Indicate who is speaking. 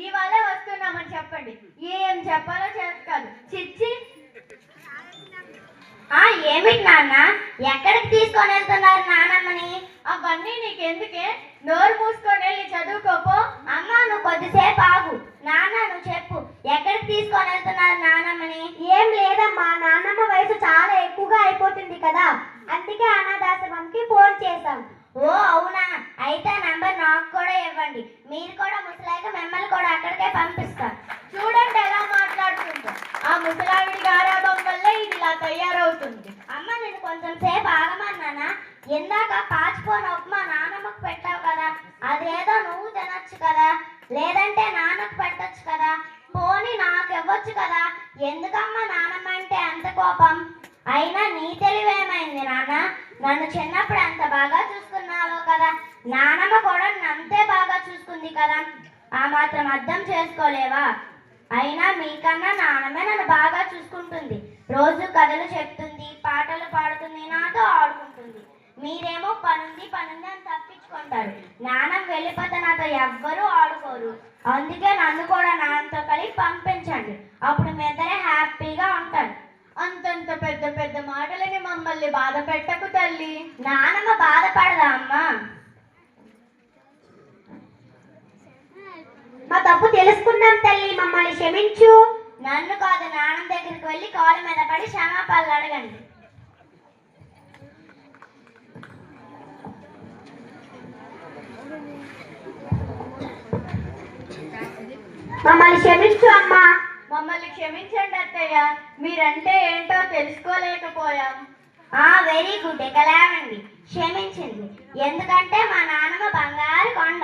Speaker 1: ఇవాళ వస్తున్నామని చెప్పండి. ఏం చెప్పాలో కాదు. చిచ్చి.
Speaker 2: ఏమిటి నాన్న, ఎక్కడికి తీసుకొని వెళ్తున్నారు నానమ్మని?
Speaker 1: అవన్నీ నీకెందుకే, నోరు మూసుకొని వెళ్ళి చదువుకోపో.
Speaker 2: అమ్మ నువ్వు కొద్దిసేపు ఆగు. నాన్న నువ్వు చెప్పు, ఎక్కడికి తీసుకొని వెళ్తున్నారు నానమ్మని?
Speaker 3: ఏం లేదమ్మా, నాన్నమ్మ వయసు చాలా ఎక్కువగా అయిపోతుంది కదా, అందుకే అనాథాశ్రమంకి ఫోన్ చేశాం.
Speaker 2: ఓ అవునా, అయితే నంబర్ నాకు కూడా ఇవ్వండి. మీరు కూడా ముసలాయిగా మిమ్మల్ని కూడా అక్కడికే పంపిస్తాం.
Speaker 1: చూడండి ఎలా మాట్లాడుతుందో. ఆ ముసలావిడి గారాబం వల్ల ఇది ఇలా తయారవుతుంది.
Speaker 2: అమ్మ నేను కొంచెం సేపు ఆగమన్నానా? ఇందాక పాచిపోయిన ఉప్మా నానమ్మకు పెట్టావు కదా, అదేదో నువ్వు తినొచ్చు కదా, లేదంటే నాన్నకు పెట్టొచ్చు కదా, పోనీ నాకు ఇవ్వచ్చు కదా. ఎందుకమ్మా నానమ్మ అంటే అంత కోపం? అయినా నీ తెలివేమైంది నాన్న? నన్ను చిన్నప్పుడు అంత బాగా చూసుకున్నావు కదా, నానమ్మ కూడా అంతే బాగా చూసుకుంది కదా, ఆ మాత్రం అర్థం చేసుకోలేవా? అయినా మీకన్నా నానమ్మే నన్ను బాగా చూసుకుంటుంది. రోజు కథలు చెప్తుంది, పాటలు పాడుతుంది, నాతో ఆడుకుంటుంది. మీరేమో పనుంది అని తప్పించుకుంటారు. నానమ్మ వెళ్ళిపోతే నాతో ఎవ్వరూ ఆడుకోరు. అందుకే నన్ను కూడా నాన్నతో కలిపి పంపించండి, అప్పుడు మీ ఇద్దరే హ్యాపీగా ఉంటారు.
Speaker 1: అంతంత పెద్ద పెద్ద మాటలని మమ్మల్ని బాధ పెట్టకు తల్లి.
Speaker 2: నానమ్మ బాధపడదా అమ్మా?
Speaker 3: మా తప్పు తెలుసుకున్నాం తల్లి, మమ్మల్ని క్షమించు.
Speaker 2: నన్ను కాదు, నాన్నమ్మ దగ్గరికి వెళ్ళి కాళ్ళ మీద పడి క్షమాపణలు అడగండి.
Speaker 3: మమ్మల్ని క్షమించు అమ్మా.
Speaker 1: మమ్మల్ని క్షమించండి అత్తయ్య, మీరంటే ఏంటో తెలుసుకోలేకపోయాం.
Speaker 2: వెరీ గుడ్, ఇక లేవండి. క్షమించింది. ఎందుకంటే మా నాన్నమ్మ బంగారు కొండ.